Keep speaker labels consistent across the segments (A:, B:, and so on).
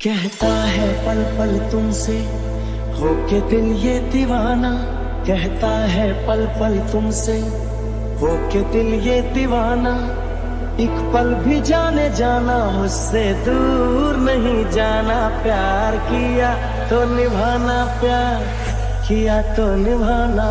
A: कहता है पल पल तुमसे होके दिल ये दीवाना, कहता है पल पल तुमसे होके दिल ये दीवाना। एक पल भी जाने जाना मुझसे दूर नहीं जाना। प्यार किया तो निभाना, प्यार किया तो निभाना।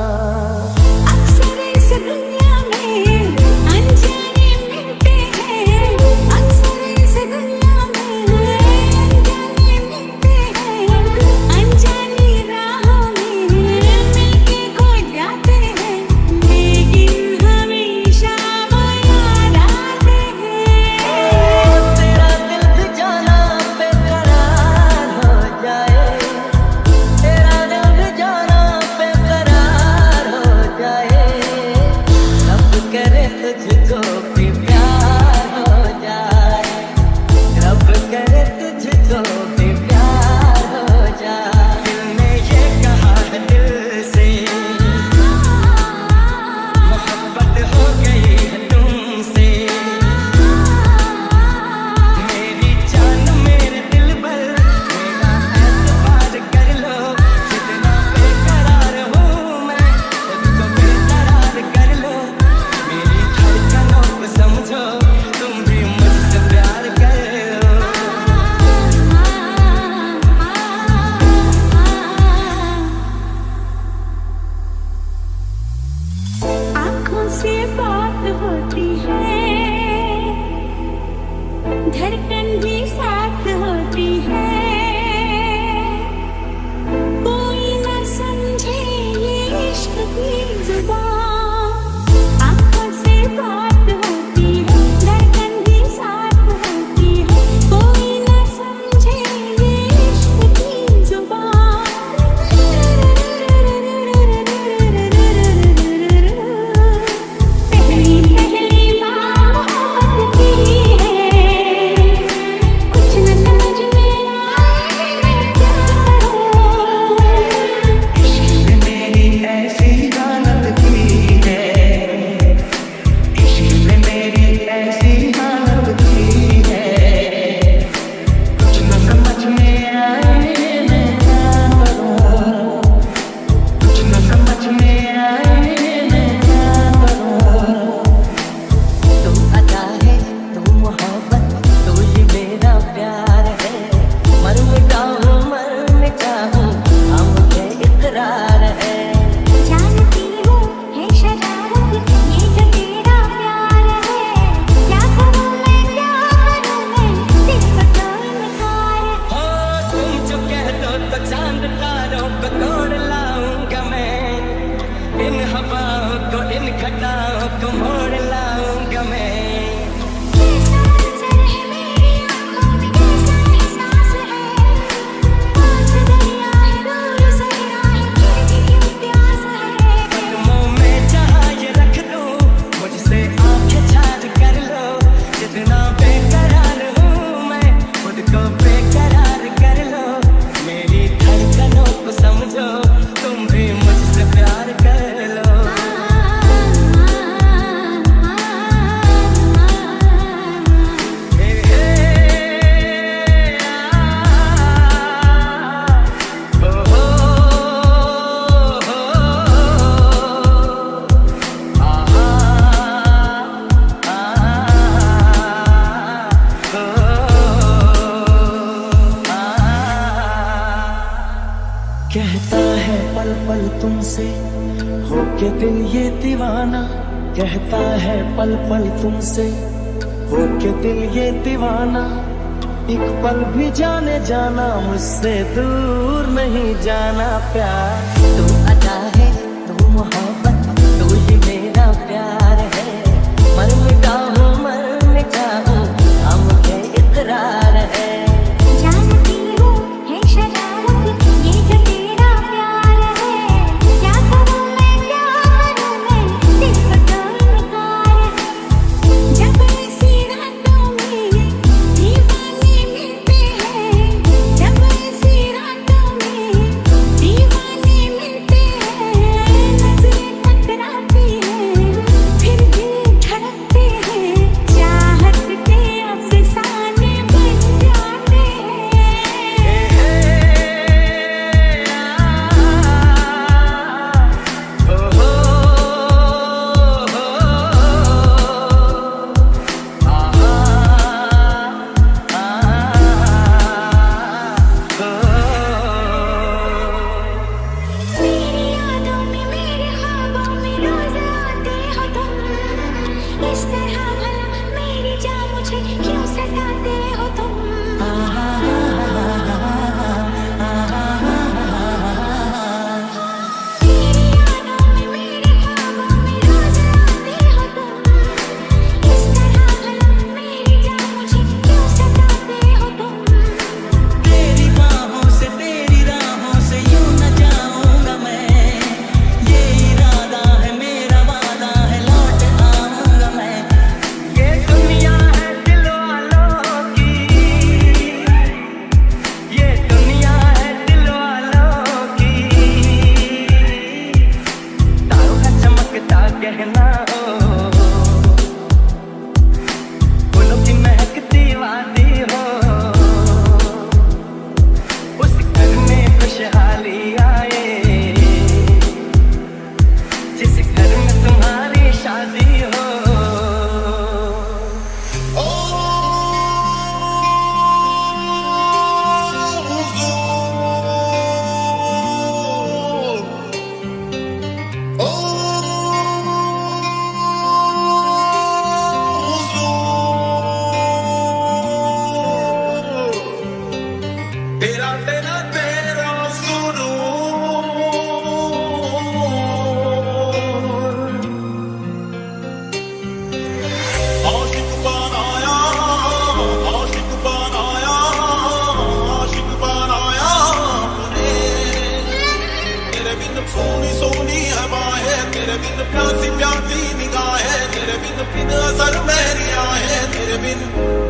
B: धड़कन भी साथ होती है, कोई न समझे ये इश्क की जुबान। आँखों से बात होती है, धड़कन भी साथ होती है, कोई न समझे ये इश्क की जुबान। पहली पहली बात की
A: चांद तारों को तोड़ लाऊंगा मैं, इन हवाओं को इन घटाओं को मोड़ लाऊंगा मैं। कदमों में जहाँ ये रख दूं, मुझसे आंखें छाड़ कर लो। जितना बेकरार हूँ मैं, खुद को बेकरार कर लो। मेरी धड़कनों को समझो, तुम भी मुझसे प्यार कर लो। कहता है पल पल तुमसे होके दिल ये दीवाना, कहता है पल पल तुमसे होके दिल ये दीवाना। एक पल भी जाने जाना मुझसे दूर नहीं जाना। प्यार तू अदा है, तू मोहब्बत, तू ही मेरा प्यार है। मर मिटा हूँ मर मिटा हूँ, हम मुझे इकरार है।
B: दीवाने मिलते
C: असल मेरी आहें तेरे बिन